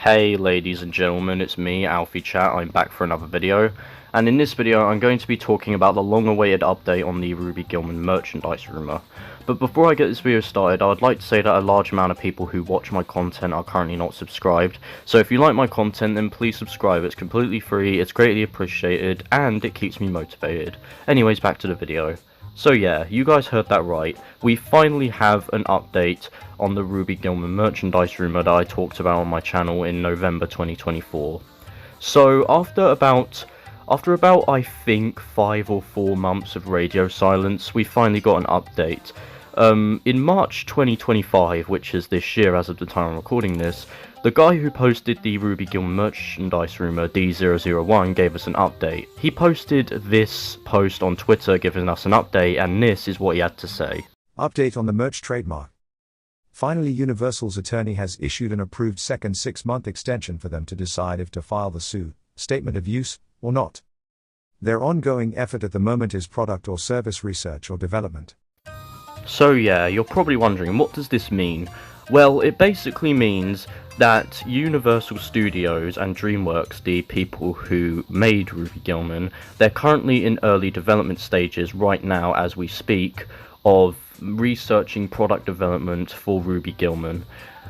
Hey ladies and gentlemen, it's me, Alfie Chat. I'm back for another video, and in this video I'm going to be talking about the long-awaited update on the Ruby Gillman merchandise rumour. But before I get this video started, I would like to say that a large amount of people who watch my content are currently not subscribed, so if you like my content then please subscribe. It's completely free, it's greatly appreciated, and it keeps me motivated. Anyways, back to the video. So yeah, you guys heard that right. We finally have an update on the Ruby Gillman merchandise rumour that I talked about on my channel in November 2024. So after about I think 5 or 4 months of radio silence, we finally got an update. In March 2025, which is this year as of the time I'm recording this, the guy who posted the Ruby Gillman merchandise rumour, D001, gave us an update. He posted this post on Twitter giving us an update, and this is what he had to say. Update on the merch trademark. Finally, Universal's attorney has issued an approved second 6-month extension for them to decide if to file the suit, statement of use, or not. Their ongoing effort at the moment is product or service research or development. So yeah, you're probably wondering, what does this mean? Well, it basically means that Universal Studios and DreamWorks, the people who made Ruby Gillman, they're currently in early development stages right now as we speak of researching product development for Ruby Gillman.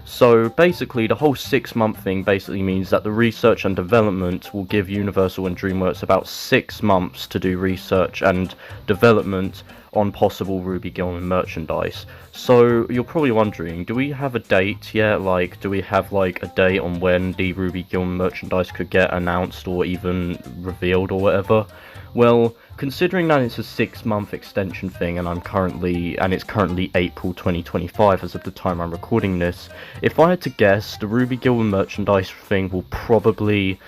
So basically the whole 6-month thing basically means that the research and development will give Universal and DreamWorks about 6 months to do research and development on possible Ruby Gillman merchandise. So you're probably wondering, do we have a date yet? Like, do we have like a date on when the Ruby Gillman merchandise could get announced or even revealed or whatever? Well, considering that it's a 6-month extension thing and it's currently April 2025 as of the time I'm recording this, if I had to guess, the Ruby Gillman merchandise thing will probably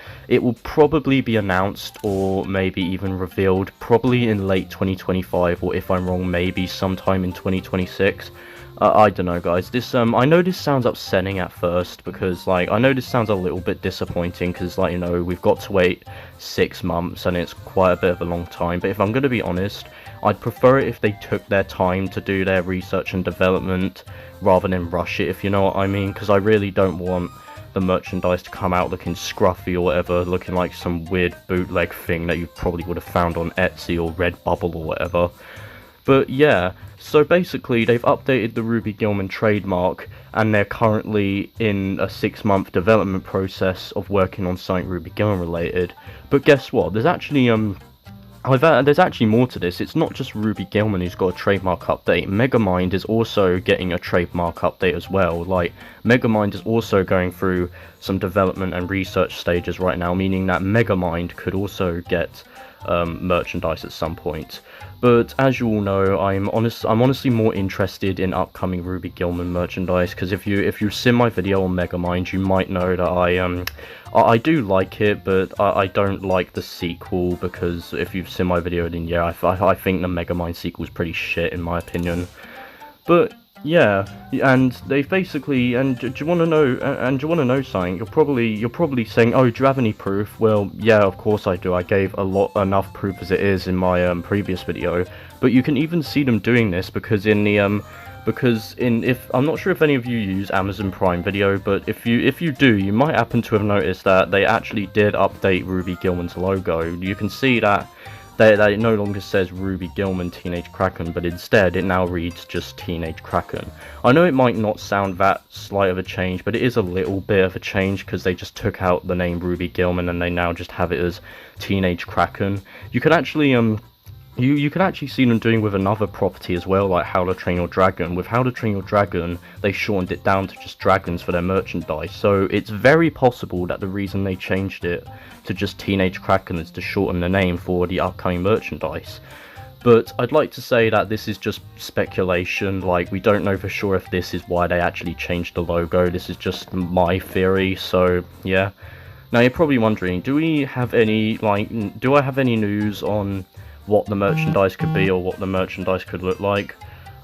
be announced or maybe even revealed probably in late 2025, or if I'm wrong, maybe sometime in 2026. I don't know, guys. This I know this sounds upsetting at first, because like I know this sounds a little bit disappointing, because like, you know, we've got to wait 6 months and it's quite a bit of a long time. But if I'm going to be honest, I'd prefer it if they took their time to do their research and development rather than rush it, if you know what I mean, because I really don't want the merchandise to come out looking scruffy or whatever, looking like some weird bootleg thing that you probably would have found on Etsy or Redbubble or whatever. But yeah, so basically they've updated the Ruby Gillman trademark and they're currently in a 6-month development process of working on something Ruby Gillman related. But guess what, there's actually there's actually more to this. It's not just Ruby Gillman who's got a trademark update. Megamind is also getting a trademark update as well. Like, Megamind is also going through some development and research stages right now, meaning that Megamind could also get merchandise at some point. But as you all know, I'm honestly more interested in upcoming Ruby Gillman merchandise, because if you've seen my video on Megamind, you might know that I do like it, but I don't like the sequel, because if you've seen my video, then yeah, I think the Megamind sequel is pretty shit in my opinion. But yeah, and they basically, and do you want to know something? You're probably saying, oh, do you have any proof? Well, yeah, of course I do. I gave enough proof as it is in my previous video. But you can even see them doing this, because I'm not sure if any of you use Amazon Prime Video, but if you do, you might happen to have noticed that they actually did update Ruby Gillman's logo. You can see that it no longer says Ruby Gillman Teenage Kraken, but instead it now reads just Teenage Kraken. I know it might not sound that slight of a change, but it is a little bit of a change, because they just took out the name Ruby Gillman and they now just have it as Teenage Kraken. You could actually You can actually see them doing with another property as well, like How to Train Your Dragon. With How to Train Your Dragon, they shortened it down to just dragons for their merchandise, so it's very possible that the reason they changed it to just Teenage Kraken is to shorten the name for the upcoming merchandise. But I'd like to say that this is just speculation. Like, we don't know for sure if this is why they actually changed the logo. This is just my theory, so yeah. Now you're probably wondering, do I have any news on what the merchandise could be or what the merchandise could look like?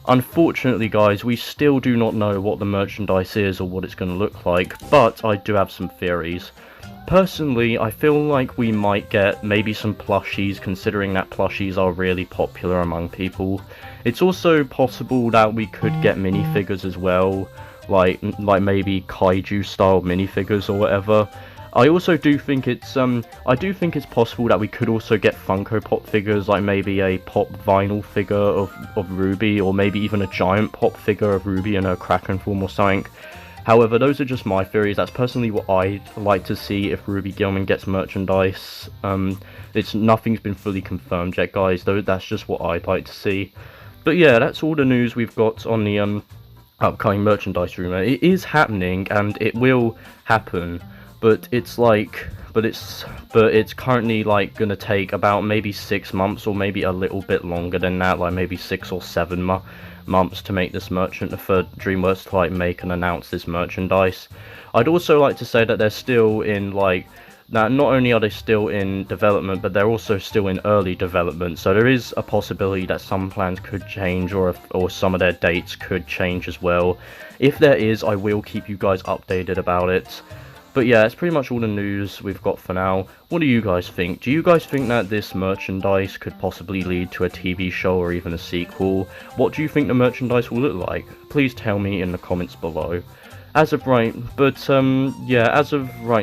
Unfortunately, guys, we still do not know what the merchandise is or what it's going to look like, but I do have some theories. Personally, I feel like we might get maybe some plushies, considering that plushies are really popular among people. It's also possible that we could get minifigures as well, like maybe kaiju style minifigures or whatever. I also do think it's possible that we could also get Funko Pop figures, like maybe a pop vinyl figure of Ruby, or maybe even a giant pop figure of Ruby in her Kraken form or something. However, those are just my theories. That's personally what I'd like to see if Ruby Gillman gets merchandise. Nothing's been fully confirmed yet, guys, though that's just what I'd like to see. But yeah, that's all the news we've got on the upcoming merchandise rumor. It is happening and it will happen, but it's currently like gonna take about maybe 6 months, or maybe a little bit longer than that, like maybe 6 or 7 months to make this for DreamWorks to like make and announce this merchandise. I'd also like to say that they're still in not only are they still in development, but they're also still in early development, so there is a possibility that some plans could change, or some of their dates could change as well. If there is, I will keep you guys updated about it. But yeah, it's pretty much all the news we've got for now. What do you guys think? Do you guys think that this merchandise could possibly lead to a TV show or even a sequel? What do you think the merchandise will look like? Please tell me in the comments below. As of right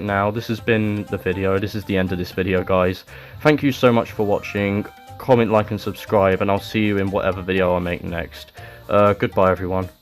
now, this has been the video. This is the end of this video, guys. Thank you so much for watching. Comment, like, and subscribe, and I'll see you in whatever video I make next. Goodbye, everyone.